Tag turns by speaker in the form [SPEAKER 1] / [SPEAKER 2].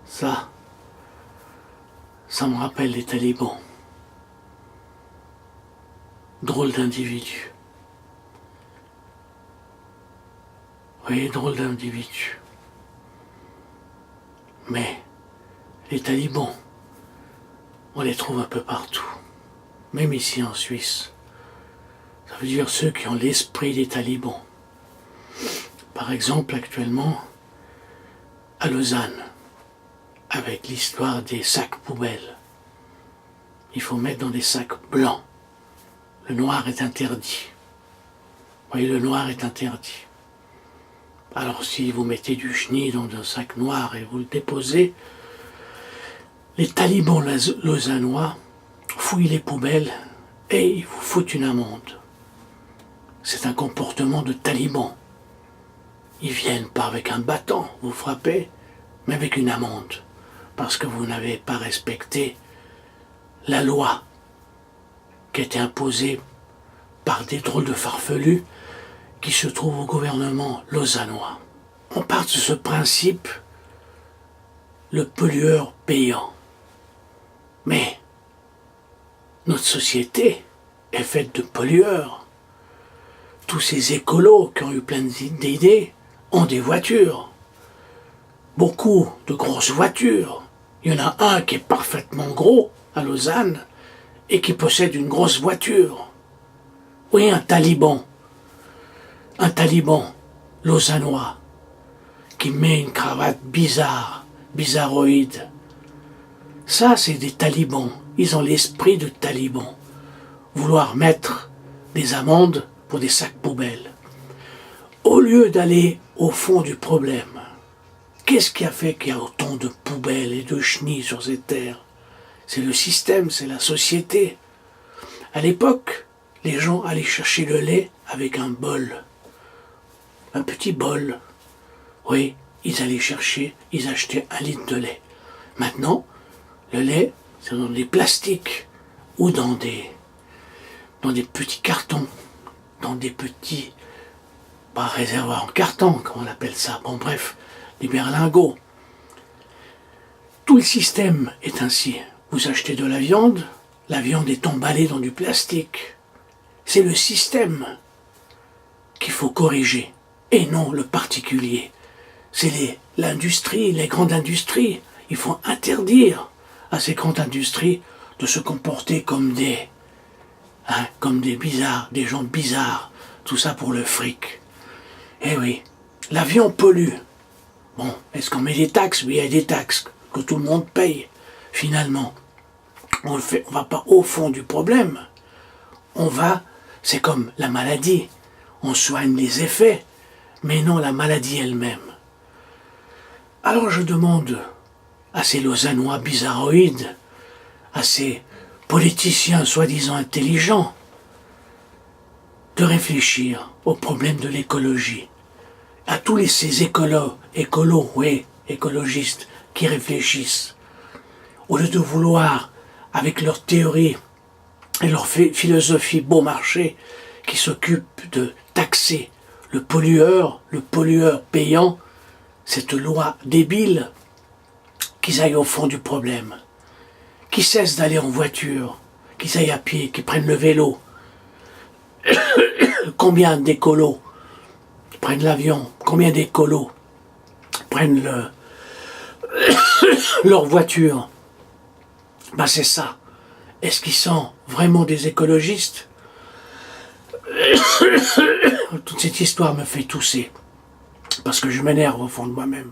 [SPEAKER 1] Ça me rappelle les talibans. Drôle d'individu. Oui, drôle d'individu. Mais les talibans, on les trouve un peu partout. Même ici en Suisse. Ça veut dire ceux qui ont l'esprit des talibans. Par exemple, actuellement, à Lausanne, avec l'histoire des sacs poubelles. Il faut mettre dans des sacs blancs. Le noir est interdit. Vous voyez, le noir est interdit. Alors si vous mettez du chenille dans un sac noir et vous le déposez, les talibans lausannois fouillent les poubelles et ils vous foutent une amende. C'est un comportement de taliban. Ils viennent pas avec un bâton, vous frappez, mais avec une amende. Parce que vous n'avez pas respecté la loi qui a été imposée par des drôles de farfelus qui se trouvent au gouvernement lausannois. On part de ce principe, le pollueur payant. Mais notre société est faite de pollueurs. Tous ces écolos qui ont eu plein d'idées ont des voitures. Beaucoup de grosses voitures. Il y en a un qui est parfaitement gros à Lausanne et qui possède une grosse voiture. Oui, un taliban lausannois qui met une cravate bizarroïde. Ça, c'est des talibans. Ils ont l'esprit de talibans. Vouloir mettre des amendes pour des sacs poubelles. Au lieu d'aller au fond du problème, qu'est-ce qui a fait qu'il y a autant de poubelles et de chenilles sur cette terre? C'est le système, c'est la société. À l'époque, les gens allaient chercher le lait avec un bol. Un petit bol. Oui, ils allaient chercher, ils achetaient 1 litre de lait. Maintenant, le lait, c'est dans des plastiques ou dans des petits cartons, dans des petits réservoirs en carton, comme on appelle ça. Bon, bref, des berlingots. Tout le système est ainsi. Vous achetez de la viande est emballée dans du plastique. C'est le système qu'il faut corriger, et non le particulier. C'est l'industrie, les grandes industries. Il faut interdire à ces grandes industries de se comporter comme des bizarres, des gens bizarres. Tout ça pour le fric. Eh oui, l'avion pollue. Bon, est-ce qu'on met des taxes? Oui, il y a des taxes que tout le monde paye. Finalement, on va pas au fond du problème. C'est comme la maladie. On soigne les effets, mais non la maladie elle-même. Alors je demande à ces Lausannois bizarroïdes, à ces politiciens soi-disant intelligents, de réfléchir au problème de l'écologie. À tous ces écologistes qui réfléchissent. Au lieu de vouloir, avec leur théorie et leur philosophie bon marché, qui s'occupent de taxer le pollueur payant, cette loi débile, qu'ils aillent au fond du problème, qu'ils cessent d'aller en voiture, qu'ils aillent à pied, qu'ils prennent le vélo. Combien d'écolos prennent l'avion? Combien d'écolos prennent leur voiture? C'est ça. Est-ce qu'ils sont vraiment des écologistes? Toute cette histoire me fait tousser, parce que je m'énerve au fond de moi-même.